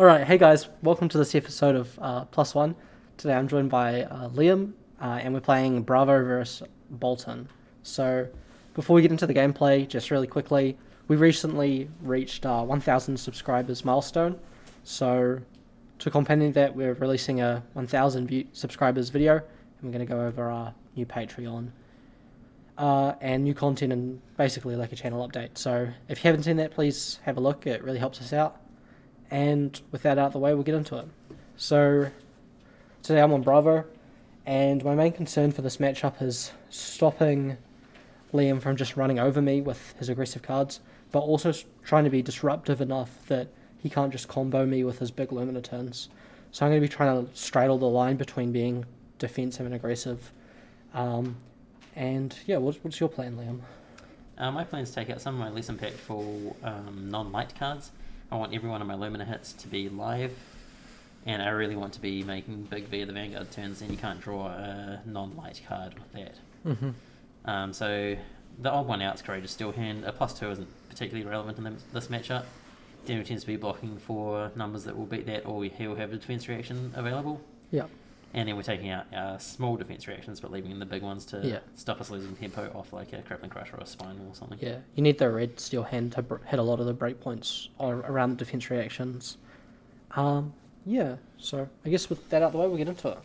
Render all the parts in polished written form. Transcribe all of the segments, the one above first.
Alright, hey guys, welcome to this episode of Plus One. Today I'm joined by Liam, and we're playing Bravo versus Boltyn. So, before we get into the gameplay, just really quickly, we recently reached 1,000 subscribers milestone. So, to accompany that, we're releasing a 1,000 subscribers video, and we're going to go over our new Patreon and new content and basically like a channel update. So, if you haven't seen that, please have a look, it really helps us out. And with that out of the way, we'll get into it. So, today I'm on Bravo, and my main concern for this matchup is stopping Liam from just running over me with his aggressive cards, but also trying to be disruptive enough that he can't just combo me with his big Lumina turns. So I'm going to be trying to straddle the line between being defensive and aggressive. And yeah, what's your plan, Liam? My plan is to take out some of my less impactful non-light cards. I want every one of my Lumina hits to be live, and I really want to be making big V of the Vanguard turns, and you can't draw a non-light card with that. Mm-hmm. So the odd one out's Courageous Steel Hand. A +2 isn't particularly relevant in this matchup. Daniel tends to be blocking for numbers that will beat that, or he'll have a defense reaction available. Yeah. And then we're taking out our small defense reactions, but leaving the big ones to stop us losing tempo off like a Crippling Crush or a Spinal or something. Yeah, you need the red steel hand to hit a lot of the breakpoints around the defense reactions. Yeah, so I guess with that out of the way, we'll get into it.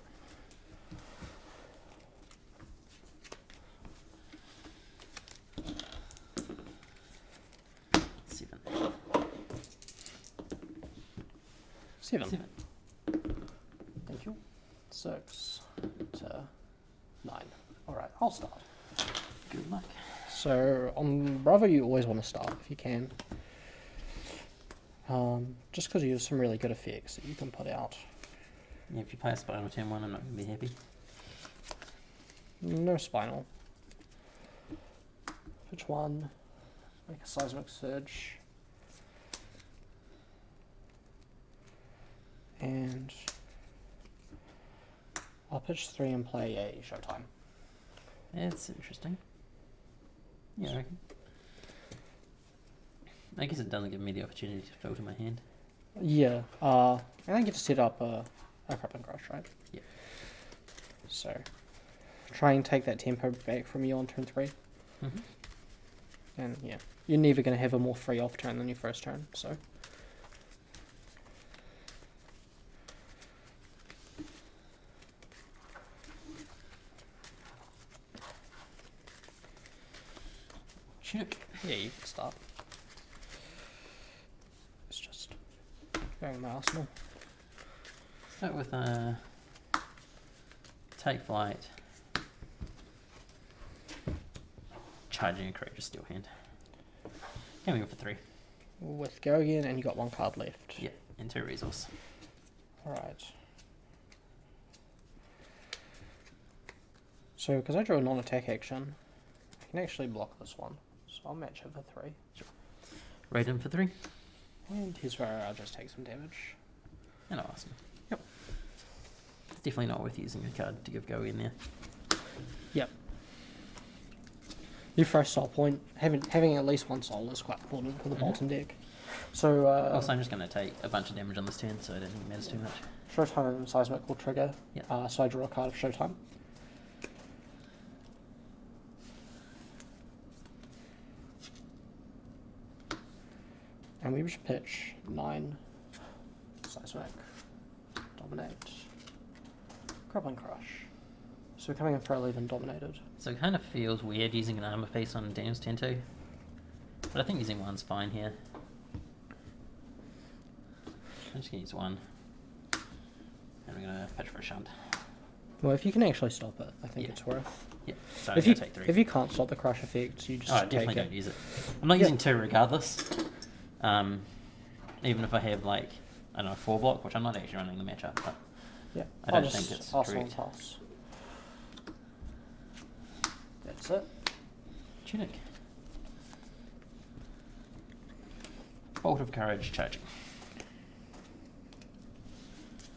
Seven. Thank you. 6 to 9. Alright, I'll start. Good luck. So, on Bravo, you always want to start if you can. Just because you have some really good effects that you can put out. Yeah, if you play a Spinal turn 1, I'm not going to be happy. No Spinal. Which one? Make a Seismic Surge. And I'll pitch 3 and play a Showtime. That's interesting. Yeah, I reckon. I guess it doesn't give me the opportunity to filter my hand. Yeah, and I get to set up a Crippling Crush, right? Yeah. So, try and take that tempo back from you on turn 3. Mm-hmm. And yeah, you're never going to have a more free off turn than your first turn, so. Shoot. Yeah, you can start. It's just going my arsenal. Start with Take Flight. Charging a Courageous Steel Hand. Coming in for 3. With go again, and you got 1 card left. Yeah, and 2 resource. Alright. So, because I drew a non-attack action, I can actually block this one. So I'll match it for 3. Sure. Raid in for 3. And here's where I'll just take some damage. And awesome. Yep. It's definitely not worth using a card to give go in there. Yep. Your first soul point, having at least 1 soul is quite important for the Boltyn deck. So, also, I'm just going to take a bunch of damage on this turn, so I don't think it matters too much. Showtime and Seismic will trigger. Yeah. So I draw a card of Showtime. And we should pitch 9, Seismic, Dominate, Crippling Crush. So we're coming in for 11 Dominated. So it kind of feels weird using an armor piece on Daniel's turn 2. But I think using 1's fine here. I'm just going to use 1. And I'm going to pitch for a shunt. Well, if you can actually stop it, I think it's worth. Yeah, so I'm going to take 3. If you can't stop the crush effect, you just I take definitely it. don't use it. I'm not using 2 regardless. Even if I have, like, I don't know, 4 block, which I'm not actually running the matchup, but Yeah, I don't think it's correct. Toss. That's it. Tunic. Bolt of Courage charging.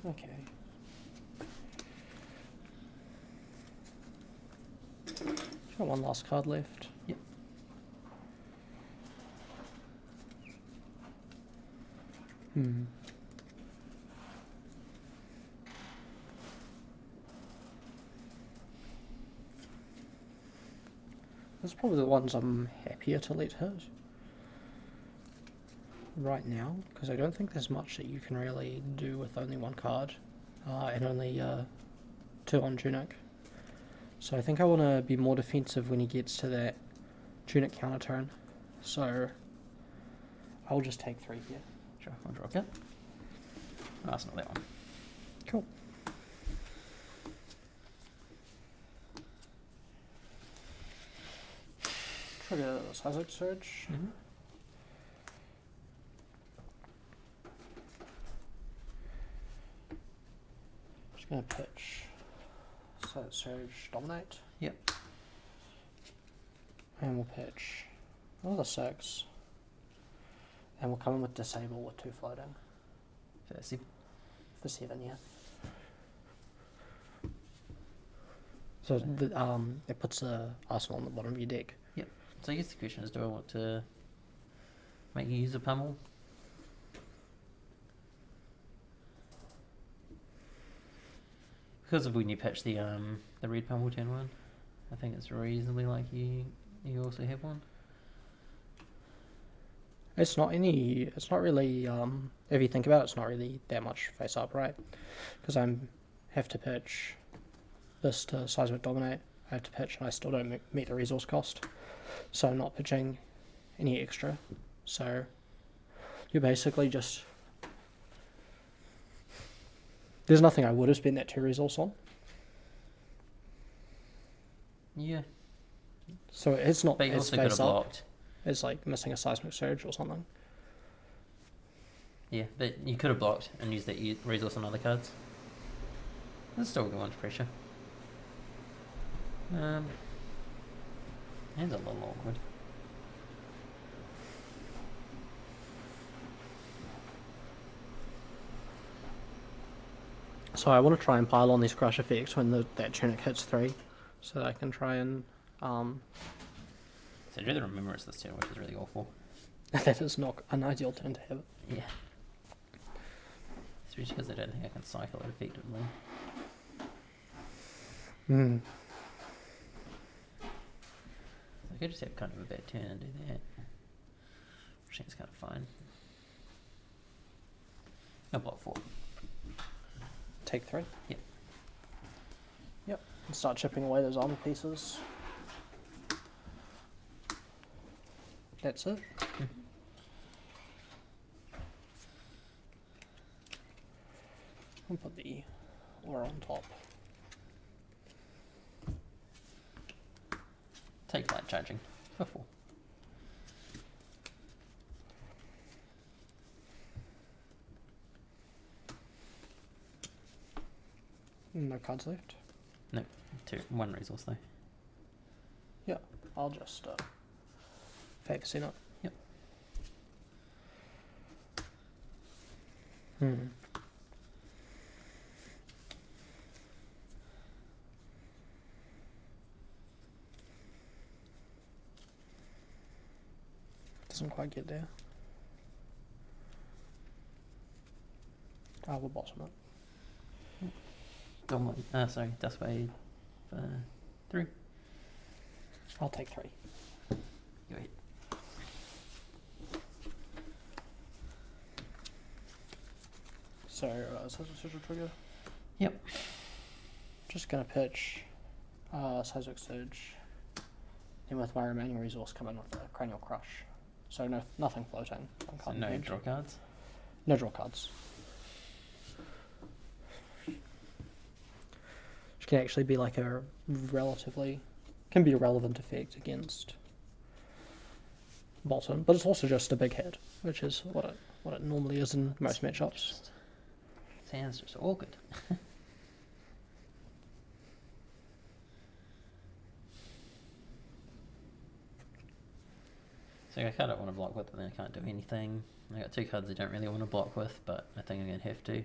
Okay. Got 1 last card left. Yep. Those are probably the ones I'm happier to let hit right now, because I don't think there's much that you can really do with only one card, and only 2 on Tunic. So I think I want to be more defensive when he gets to that Tunic counter turn. So I'll just take 3 here. Sure, I'll draw a card. Oh, that's not that one. Cool. Trigger Seismic Surge. Mm-hmm. Just gonna pitch Seismic Surge Dominate. Yep. And we'll pitch another 6. And we'll come in with Disable with 2 floating. For 7, yeah. So it puts the arsenal on the bottom of your deck. Yep. So I guess the question is, do I want to make you use a pummel? Because of when you pitch the red pummel turn 1, I think it's reasonably likely you also have one. It's not really, if you think about it, it's not really that much face up, right? Because I have to pitch this to Seismic Dominate, I have to pitch and I still don't meet the resource cost. So I'm not pitching any extra. So you're basically just... There's nothing I would have spent that 2 resource on. Yeah. So it's not But you as also could have face up. blocked. It's like missing a Seismic Surge or something. Yeah, but you could have blocked and used that resource on other cards. That's still going to pressure. Hand's a little awkward. So I want to try and pile on these crush effects when that Tunic hits 3, so that I can try and... So I'd rather remember it's this turn, which is really awful. that is not an ideal turn to have it. Yeah. Especially because I don't think I can cycle it effectively. Hmm. So I could just have kind of a bad turn and do that. Which I think is kind of fine. I'll block 4. Take 3? Yep. Yep. And start chipping away those armor pieces. That's it. I'll put the aura on top. Take light charging for 4. No cards left. No, 1 resource though. Yeah, I'll just fake send it. Yep. Doesn't quite get there. We'll bottom it. Sorry, Dust Wave 3. I'll take 3. Go ahead. So, Seismic Trigger. Yep. Just gonna pitch Seismic Surge. And with my remaining resource come in with a Cranial Crush. So nothing floating. So no draw cards. No draw cards. Which can actually be like a can be a relevant effect against Boltyn, but it's also just a big hit, which is what it normally is in most matchups. Sounds just awkward. So I kind of want to block with, but then I can't do anything. I got 2 cards I don't really want to block with, but I think I'm going to have to.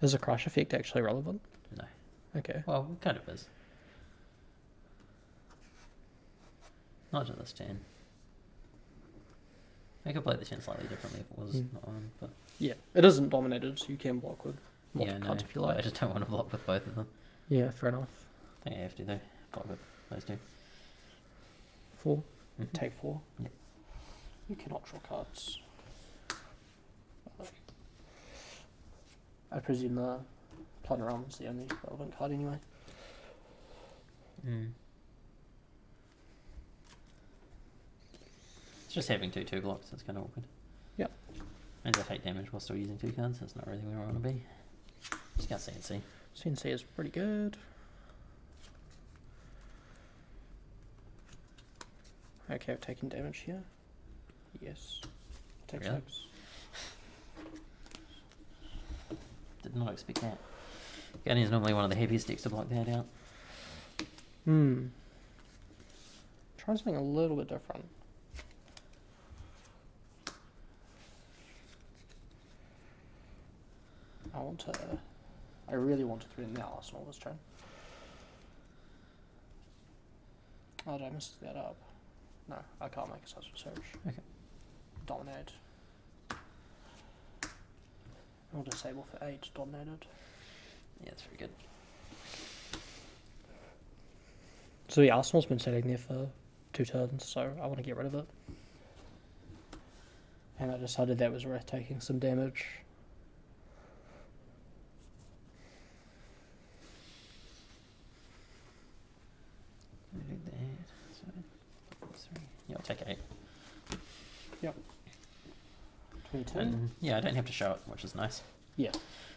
Is the crush effect actually relevant? No. Okay. Well, it kind of is. Not to this turn. I could play the turn slightly differently if it was not on, but... Yeah, it isn't dominated, so you can block with multiple Yeah, cards if you like. I just don't want to block with both of them. Yeah, fair enough. I think I have to, though. Block with those 2. 4. Mhm. Take 4. Yep. You cannot draw cards. I presume the Plunder Realm's the only relevant card anyway. It's just having 2/2 blocks, it's kind of awkward. Yep. Means I take damage while still using 2 cards, that's not really where I want to be. Just got CNC. CNC is pretty good. Okay, I've taken damage here. Yes. Take Really? 6. Did not expect that. Guardian's normally one of the heaviest decks to block that out. Try something a little bit different. I really want to threaten the Arsenal this turn. Oh, did I mess that up? No, I can't make a such research. Okay. Dominate. I'll disable for 8, dominated. Yeah, that's very good. So the Arsenal's been sitting there for 2 turns, so I want to get rid of it. And I decided that was worth taking some damage. Yeah, I'll take 8. Yep. 22. And yeah, I don't have to show it, which is nice. Yeah.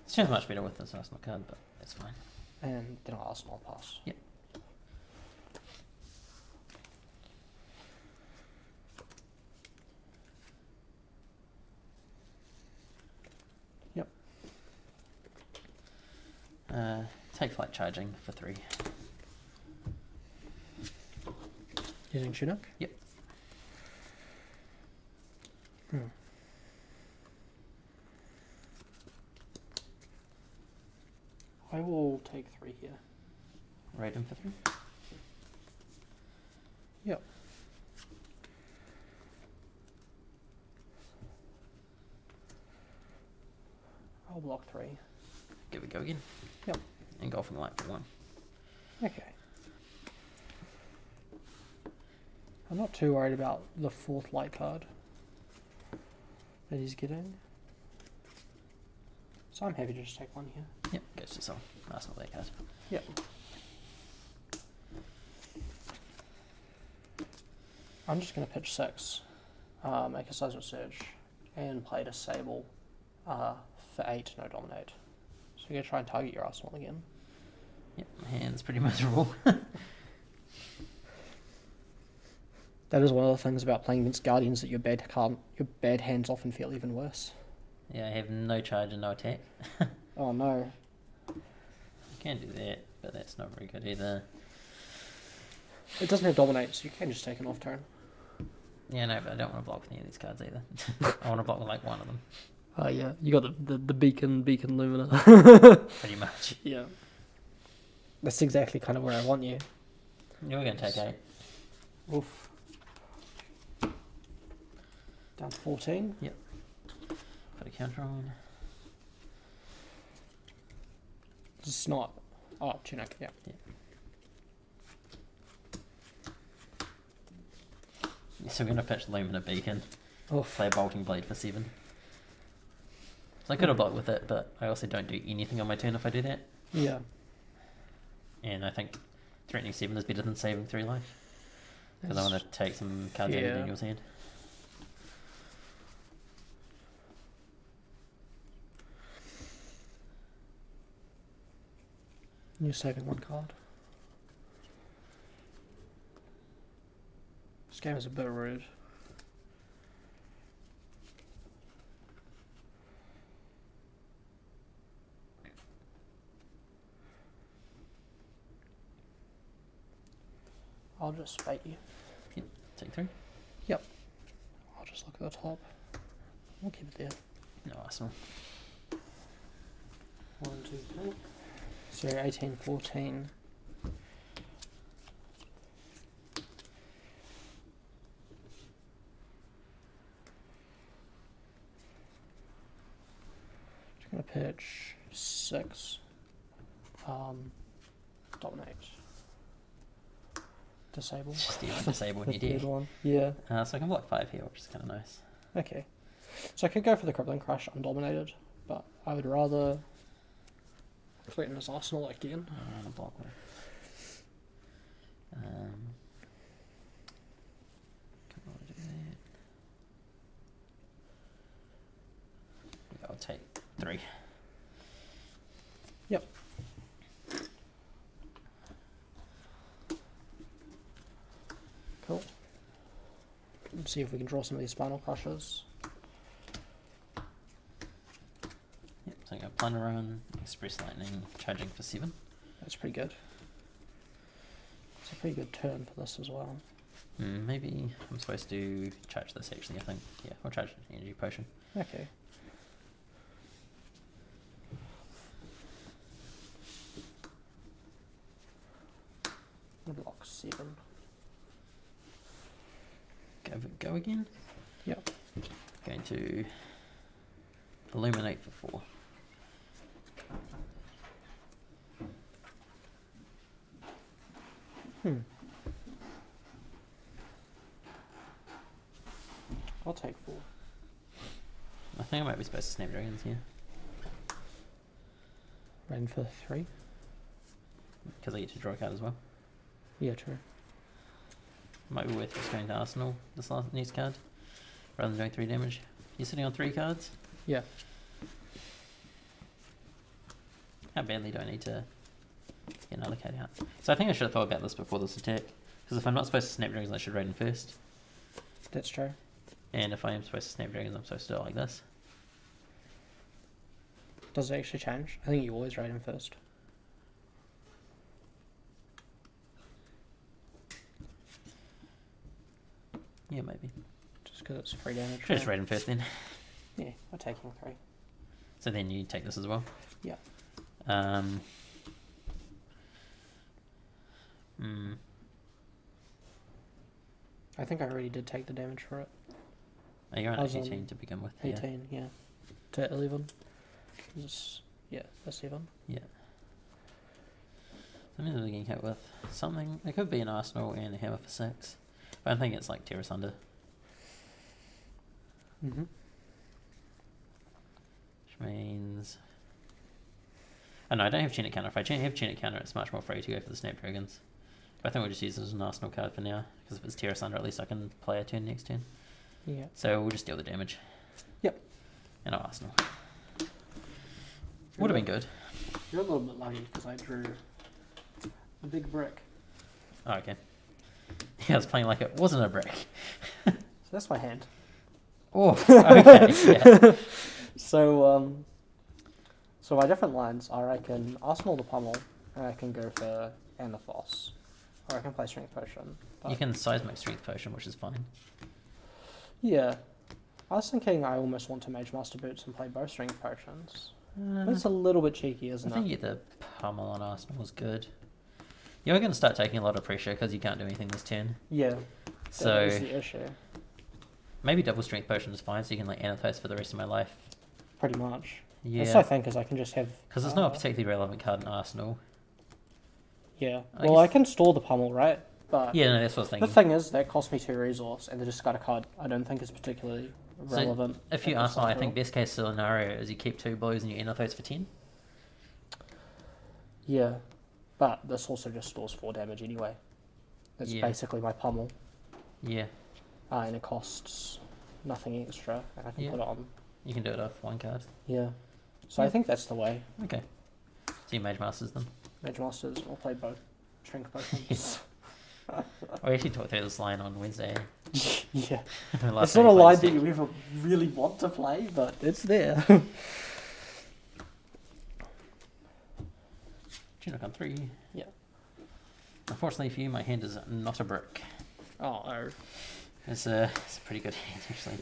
It's just much better with this Arsenal card, but it's fine. And then I'll Arsenal pass. Yep. Yep. Take flight charging for 3. Using Chinook? Yep. I will take 3 here. Raid him for 3. Yep. I'll block 3. Give it a go again. Yep. Engulfing light for 1. Okay. I'm not too worried about the 4th light card that he's getting. So I'm happy to just take 1 here. Yep, goes to sell. Arsenal that card. Yep. I'm just going to pitch 6, make a seismic surge, and play Disable for 8, no dominate. So you're going to try and target your Arsenal again. Yep, my hand's pretty miserable. That is one of the things about playing against Guardians, that your bad hands often feel even worse. Yeah, I have no charge and no attack. Oh no. I can do that, but that's not very good either. It doesn't have dominate, so you can just take an off turn. Yeah, no, but I don't want to block with any of these cards either. I want to block with like one of them. Oh yeah, you got the beacon Lumina. Pretty much. Yeah. That's exactly kind of where I want you. You're going to take 8. Oof. Down to 14. Yep. Put a counter on. It's not. Oh, Chinook, yeah. So we're going to pitch Lumina Beacon. Oof. Play a Bolting Blade for 7. So I could have blocked with it, but I also don't do anything on my turn if I do that. Yeah. And I think threatening 7 is better than saving 3 life. Because I want to take some cards out of Daniel's hand. You're saving 1 card. This game is a bit rude. I'll just spate you. Yep, take 3. Yep. I'll just look at the top. We'll keep it there. No Arsenal. 1, 2, 3. So 18, 14. Just gonna pitch 6. Dominate. Disable. Just even disable when The you do. third one. Yeah. So I can block 5 here, which is kind of nice. Okay. So I could go for the Crippling Crush undominated, but I would rather threaten his arsenal again. I'm gonna block one. Come on, do that. Yeah, I'll take 3. Yep. Cool. Let's see if we can draw some of these Spinal Crushers. Yep, so I got Plunder Run, Express Lightning, charging for 7. That's pretty good. It's a pretty good turn for this as well. Maybe I'm supposed to charge this actually, I think. Yeah, I'll charge Energy Potion. Okay. Block 7. Go again? Yep. Going to Illuminate for 4. I'll take 4. I think I might be supposed to Snapdragons here. Ran for 3. Because I get to draw a card as well. Yeah, true. Might be worth just going to Arsenal this next card. Rather than doing 3 damage. You're sitting on 3 cards? Yeah. How badly do I need to get another card out? So I think I should have thought about this before this attack. Because if I'm not supposed to Snapdragons, I should raid in first. That's true. And if I am supposed to Snapdragons, I'm supposed to do it like this. Does it actually change? I think you always raid him first. Yeah, maybe. Just because it's 3 damage. Should just raid him first then. Yeah, we're taking 3. So then you take this as well? Yeah. I think I already did take the damage for it. Oh, you're on I was 18 on to begin with. 18, yeah. To 11. Yeah, that's 7. Yeah. So I'm getting hit with something. It could be an Arsenal and a Hammer for 6. But I think it's like Terra Sunder. Mm-hmm. Which means... Oh no, I don't have Chinook Counter. If I have Chinook Counter, it's much more free to go for the Snapdragons. But I think we'll just use this as an Arsenal card for now. Because if it's Terra Sunder, at least I can play a turn next turn. Yeah. So we'll just deal the damage. Yep. And our Arsenal. Would have been good. You're a little bit lucky because I drew a big brick. Oh, okay. Yeah, I was playing like it wasn't a brick. So that's my hand. Oh, okay, yeah. So my different lines are I can Arsenal the Pummel, and I can go for Anathos. Or I can play Strength Potion. You can Seismic Strength Potion, which is fine. Yeah. I was thinking I almost want to Mage Master Boots and play both Strength Potions. But it's a little bit cheeky, isn't I think it? the Pummel on Arsenal is good. You're going to start taking a lot of pressure because you can't do anything this turn. Yeah. So That is the issue. maybe double Strength Potion is fine, so you can like Anathos for the rest of my life. Pretty much. Yeah. That's what I think, is I can just have... Because there's not a particularly relevant card in Arsenal. Yeah. I Well, I guess- can store the Pummel, right? But Yeah, no, that's what I was the thinking. thing is, that cost me 2 resource, and they just got a card I don't think is particularly So relevant. if you at this Arsenal, I cycle. think best case scenario is you keep 2 blues and you Anathos for 10. Yeah. But this also just stores 4 damage anyway. It's Yeah. basically my Pummel. Yeah, And it costs nothing extra, and I can Yeah. put it on. you can do it off 1 card. Yeah. So I Yeah. think that's the way. Okay. So you Mage Masters them. Mage Masters will play both Strength Potions. We actually talked through this line on Wednesday. Yeah. Last It's time not a we played line this that deck. you ever really want to play, but it's there. Chinook on 3. Yeah. Unfortunately for you, my hand is not a brick. Oh, It's a pretty good hand, actually.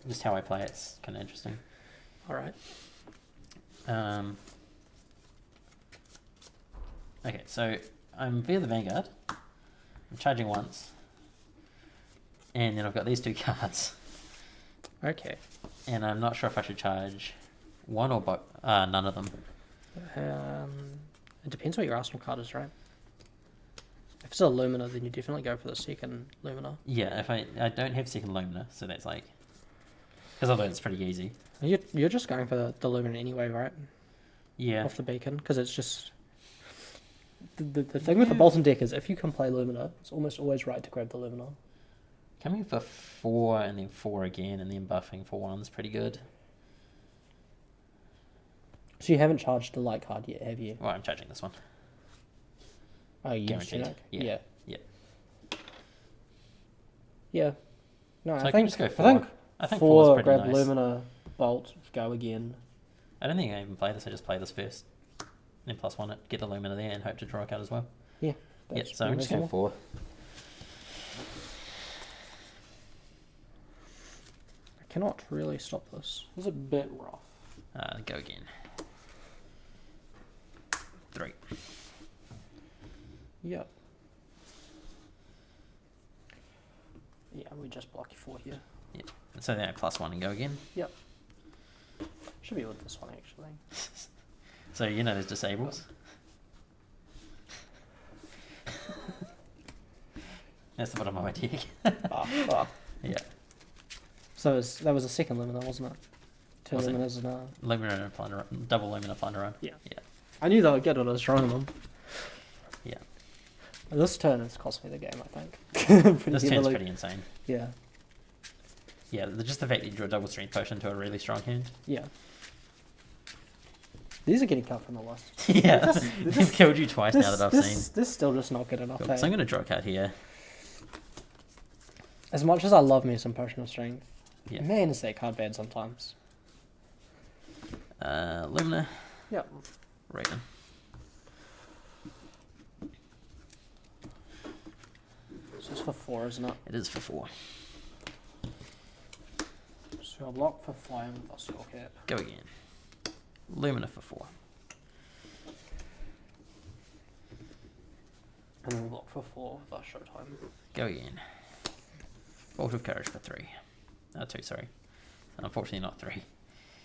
Just how I play it's kind of interesting. alright. Okay, so I'm via the Vanguard. I'm charging once. And then I've got these 2 cards. Okay. And I'm not sure if I should charge one or both. None of them. It depends what your Arsenal card is, right? If it's a Lumina, then you definitely go for the second Lumina. Yeah, if I don't have second Lumina, so that's like... Because otherwise it's pretty easy. You're just going for the Lumina anyway, right? Yeah. Off the beacon, because it's just... The thing with the Boltyn deck is if you can play Lumina, it's almost always right to grab the Lumina. Coming for 4 and then 4 again and then buffing for 1's pretty good. So you haven't charged the light card yet, have you? Well, I'm charging this one. Oh, you Guaranteed. Chinook? Yeah. Yeah. No, So I I can think just go 4. I think I think 4 4's pretty grab nice. Lumina, Bolt, go again. I don't think I even play this, I just play this first. Then +1 it, get the Lumina there and hope to draw a card as well. Yeah. Yeah, so I'm just going 4. I cannot really stop this. It's a bit rough. Go again. 3. Yep. Yeah, we just block you 4 here. Yeah. So then I +1 and go again. Yep. Should be with this one actually. So you know there's disables. That's the bottom of my deck. Yeah. So that was a second Lumina, wasn't it? 2 Was it? Luminas and Lumina Plunder, double Lumina Plunder run. Yeah. Yeah. I knew they would get it, I was drawing them. Yeah. This turn has cost me the game, I think. This turn's pretty insane. Yeah. Yeah, just the fact that you drew a double strength potion to a really strong hand. Yeah. These are getting cut from the list. Yeah, they've killed you twice now that I've seen. This is still just not good enough. Cool. So I'm going to draw a card here. As much as I love me some Potion of Strength, Yeah. man, is that card bad sometimes. Lumina. Yep. Raven. This is for 4, isn't it? It is for 4. So I'll block for flying with our skull cap. Go again. Lumina for 4. And then we'll block for 4 with our Showtime. Go again. Bolt of Courage for 3. 2, sorry. Unfortunately not 3. And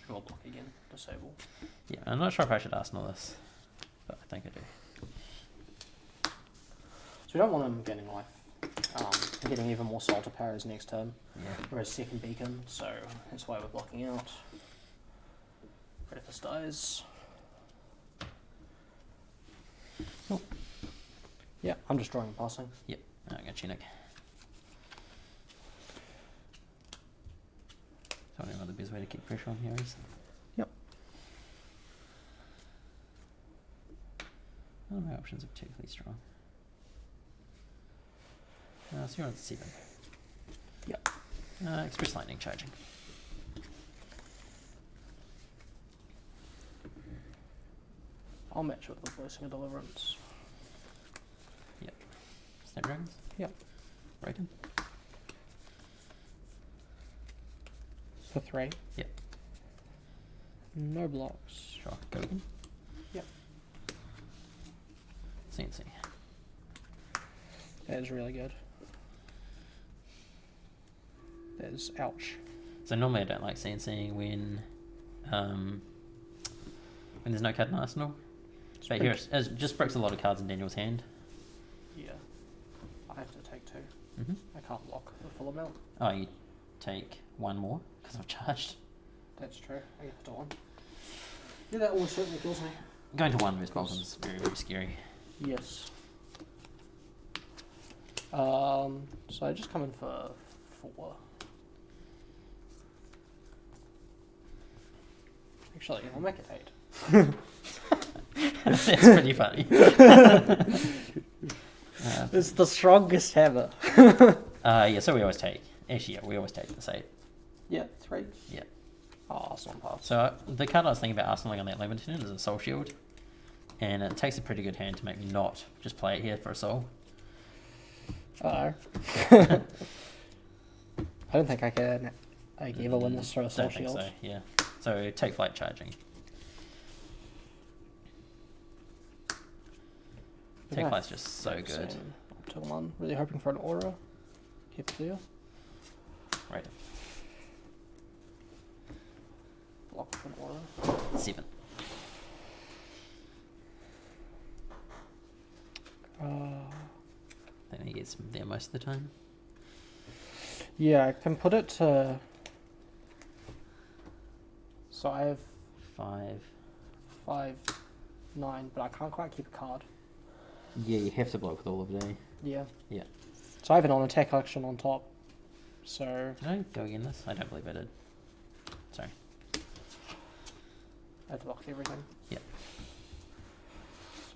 we'll block again. Disable. Yeah, I'm not sure if I should Arsenal this, but I think I do. So we don't want him gaining life. Getting even more soul to power his next turn. Yeah. Or his second beacon, so that's why we're blocking out. Breathus dies. Oh. Yeah, I'm just drawing and passing. Yep, I'm going to Chinook. So I don't know the best way to keep pressure on here is. Yep. None of my options are particularly strong. So you're on 7. Yep. Express Lightning charging. I'll match it with Voicing of Deliverance. Yep. Snapdragons? Yep. Raiden? For 3. Yep. No blocks. Sure. Go again? Yep. CNC. That is really good. That is ouch. So normally I don't like CNCing when there's no card in Arsenal. But here it just breaks a lot of cards in Daniel's hand. Yeah. I have to take 2. Mm-hmm. I can't block the full amount. Oh, you take 1 more because I've charged. That's true. I get to 1. Yeah, that almost certainly kills me. Going to 1 versus Boltyn is very, very scary. Yes. So I just come in for 4. Actually, I'll make it 8. That's pretty funny. It's the strongest hammer. Yeah, so we always take. Actually, yeah, we always take this 8. Yeah, 3. Yeah. Oh, Arsenal pass. So the card I was thinking about arsenaling on that Limited is a Soul Shield. And it takes a pretty good hand to make me not just play it here for a soul. Uh-oh. I don't think I can ever win this through a soul Don't think shield. so, yeah. So take flight charging. Take flight's just so good. To 1. Really hoping for an aura. Keep it there. Right. Block for an aura. 7. gets there most of the time. Yeah, I can put it to... So I have 5. 5, 9, but I can't quite keep a card. Yeah, you have to block with all of it, eh? Yeah. Yeah. So I have an on-attack action on top. So... Did I go again this? I don't believe I did. Sorry. I blocked everything. Yeah.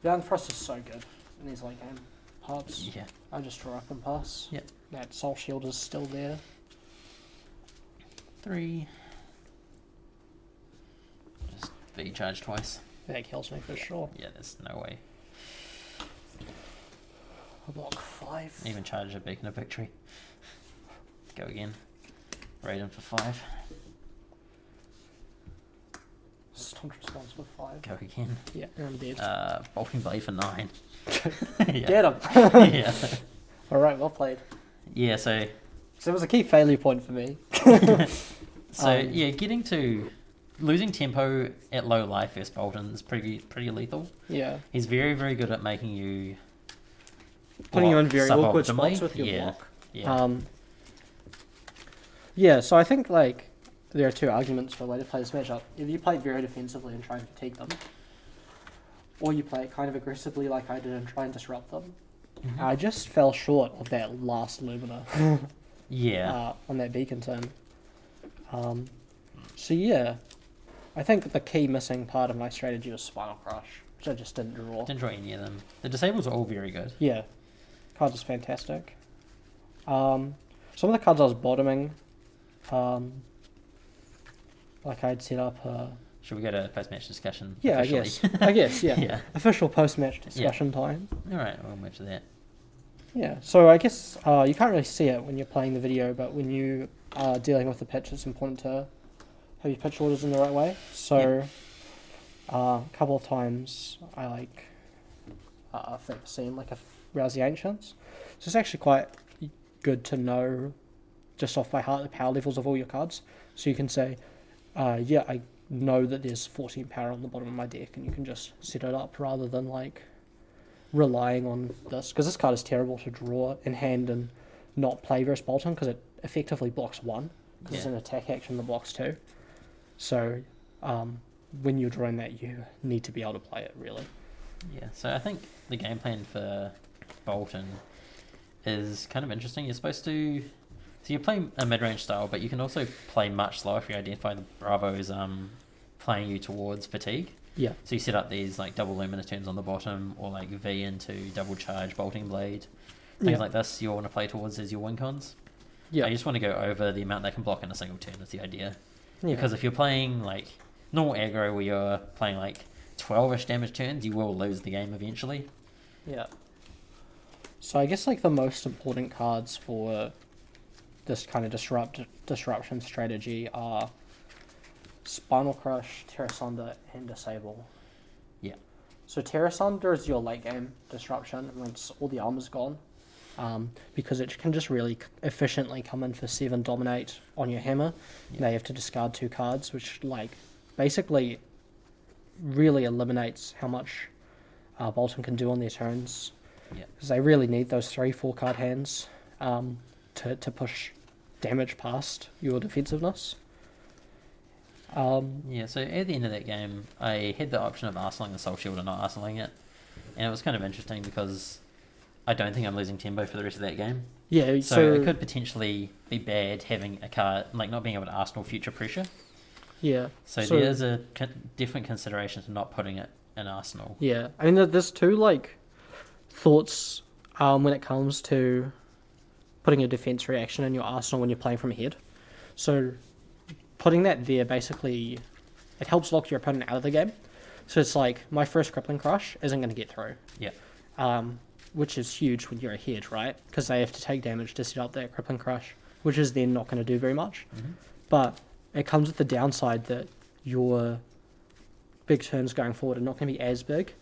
Down thrust is so good in these late game parts. Yeah. I just draw up and pass. Yeah. That soul shield is still there. 3. Just V charge twice. That kills me for sure. Yeah, there's no way. I block 5. Even charge a beacon of victory. Go again. Raiden for 5. Stunt response with 5. Go again. Yeah, and I'm dead. Bolting blade for 9. Get him! Yeah. Alright, well played. Yeah, so So it was a key failure point for me. yeah, getting to losing tempo at low life versus Boltyn is pretty lethal. Yeah. He's very, very good at making you Putting you in block very awkward suboptimally. spots with your Yeah. block. Yeah. Yeah, so I think like there are two arguments for the way to play this matchup. Either you play very defensively and try and fatigue them, or you play it kind of aggressively like I did and try and disrupt them. Mhm. I just fell short of that last Lumina Yeah. on that beacon turn. So yeah, I think the key missing part of my strategy was Spinal Crush, which I just didn't draw. Didn't draw any of them. The disables are all very good. Yeah, card is fantastic. Some of the cards I was bottoming, like I'd set up Should we go to post-match discussion? yeah, officially? I guess, yeah. Yeah. Official post-match discussion time. All right, we'll move to that. Yeah, so I guess you can't really see it when you're playing the video, but when you are dealing with the pitch, it's important to have your pitch orders in the right way. So a couple of times I like flip scene like a Rouse the Ancients. So it's actually quite good to know just off by heart the power levels of all your cards. So you can say, yeah, I know that there's 14 power on the bottom of my deck, and you can just set it up rather than like relying on this, because this card is terrible to draw in hand and not play versus Boltyn, because it effectively blocks 1, because it's an attack action that blocks 2. So when you're drawing that, you need to be able to play it, really. Yeah, so I think the game plan for Boltyn is kind of interesting. You're supposed to... So you play a mid-range style, but you can also play much slower if you identify the Bravos playing you towards fatigue. Yeah. So you set up these like double Lumina turns on the bottom, or like V into double charge bolting blade. Things like this you'll want to play towards as your win cons. Yeah. You just want to go over the amount they can block in a single turn is the idea. Yeah. Because if you're playing like normal aggro where you're playing like 12-ish damage turns, you will lose the game eventually. Yeah. So I guess like the most important cards for this kind of disruption strategy are Spinal Crush, Terra Sonda, and Disable. Yeah. So Terra Sonda is your late game disruption once all the armor's gone, because it can just really efficiently come in for 7 dominate on your hammer. Yeah. Now you have to discard 2 cards, which like basically really eliminates how much Boltyn can do on their turns. Yeah. Because they really need those 3-4 card hands to push damage past your defensiveness. Yeah, so at the end of that game, I had the option of arsenaling the Soul Shield or not arsenaling it. And it was kind of interesting because I don't think I'm losing tempo for the rest of that game. Yeah, So it could potentially be bad having a card, like not being able to arsenal future pressure. Yeah. So there's a different consideration to not putting it in arsenal. Yeah, I mean, there's two like thoughts when it comes to putting a defense reaction in your arsenal when you're playing from ahead. So putting that there basically it helps lock your opponent out of the game. So it's like my first crippling crush isn't going to get through. Yeah. Which is huge when you're ahead, right? Because they have to take damage to set up that crippling crush, which is then not going to do very much. Mm-hmm. But it comes with the downside that your big turns going forward are not going to be as big.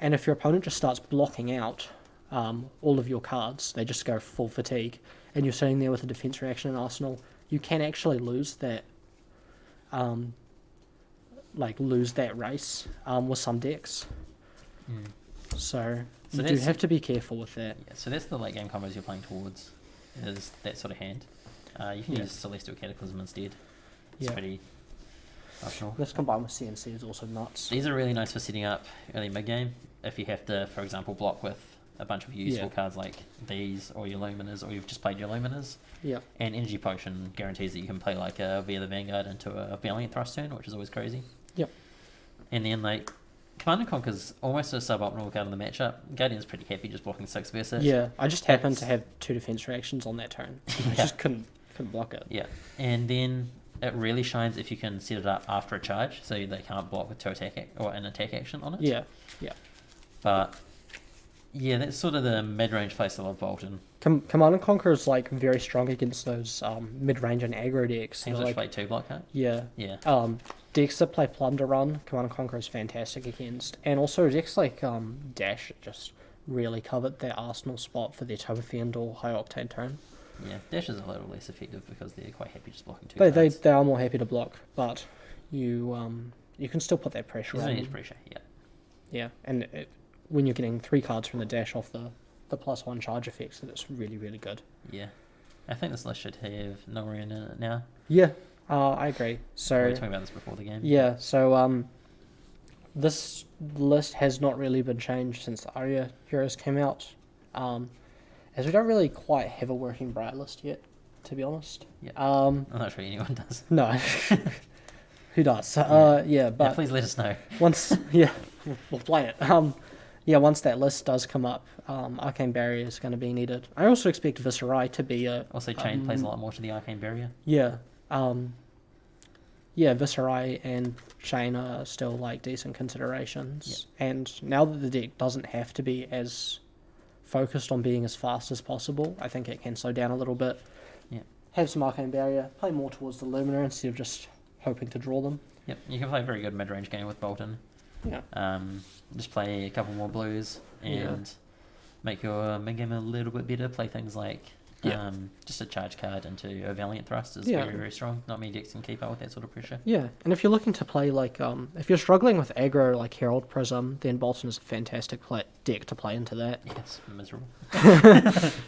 And if your opponent just starts blocking out all of your cards, they just go full fatigue, and you're sitting there with a defense reaction in arsenal, you can actually lose that race with some decks. Mm. So You do have to be careful with that. Yeah, so that's the late game combos you're playing towards, is that sort of hand. You can use Celestial Cataclysm instead. It's pretty optional. This combined with CNC is also nuts. These are really nice for setting up early mid-game. If you have to, for example, block with a bunch of useful cards like these, or your Luminers, or you've just played your Luminers. Yeah. And Energy Potion guarantees that you can play like a Via the Vanguard into a Valiant Thrust turn, which is always crazy. Yep. And then like Command and Conquer's almost a suboptimal card in the matchup. Guardian's pretty happy just blocking 6 versus. Yeah, I just happened to have 2 defense reactions on that turn. I just couldn't block it. Yeah, and then it really shines if you can set it up after a charge, so they can't block with 2 attack or an attack action on it. Yeah, yeah. But yeah, that's sort of the mid-range playstyle of Boltyn. Command and Conquer is like very strong against those mid-range and aggro decks. Seems like play 2 block card. Yeah. Yeah. Decks that play Plunder Run, Command and Conquer is fantastic against. And also decks like Dash just really covered their arsenal spot for their Toberfiend or High Octane turn. Yeah, Dash is a little less effective because they're quite happy just blocking 2 cards. They are more happy to block, but you can still put that pressure on. There's pressure, yeah. Yeah, and when you're getting 3 cards from the Dash off the +1 charge effects, that's really, really good. Yeah. I think this list should have Norian in it now. Yeah, I agree. So we were talking about this before the game. Yeah, so this list has not really been changed since the Aria Heroes came out. As we don't really quite have a working Bright list yet, to be honest. Yeah. I'm not sure anyone does. No. Who does? But please let us know. Once, we'll play it. Once that list does come up, Arcane Barrier is going to be needed. I also expect Viscerai to be a... Also, Chain plays a lot more to the Arcane Barrier. Yeah. Viscerai and Chain are still like decent considerations. Yeah. And now that the deck doesn't have to be as focused on being as fast as possible, I think it can slow down a little bit. Yeah. Have some Arcane Barrier, play more towards the Lumina instead of just hoping to draw them. Yep, you can play a very good mid-range game with Boltyn. Yeah. Just play a couple more blues and make your mid-game a little bit better. Play things like just a charge card into a Valiant Thrust is very, very strong. Not many decks can keep up with that sort of pressure. Yeah, and if you're looking to play like, if you're struggling with aggro like Herald Prism, then Boltyn is a fantastic deck to play into that. Yes, miserable.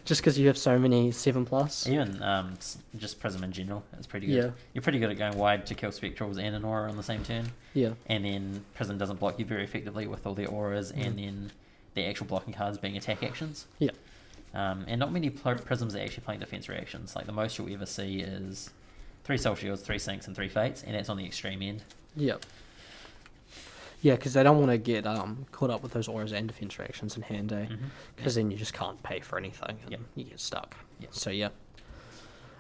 Just because you have so many 7+. Even just Prism in general, it's pretty good. Yeah. You're pretty good at going wide to kill Spectrals and an Aura on the same turn. Yeah. And then Prism doesn't block you very effectively with all their auras, and then the actual blocking cards being attack actions. Yeah. And not many Prisms are actually playing defense reactions. Like the most you'll ever see is 3 Soul Shields, 3 Sinks, and 3 Fates, and that's on the extreme end. Yep. Yeah, because they don't want to get caught up with those auras and defense reactions in hand, because then you just can't pay for anything, and you get stuck. Yep. So yeah.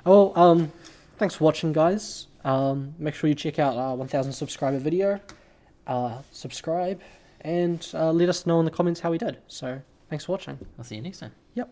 Well, thanks for watching, guys. Make sure you check out our 1,000 subscriber video. Subscribe and let us know in the comments how we did. So thanks for watching. I'll see you next time. Yep.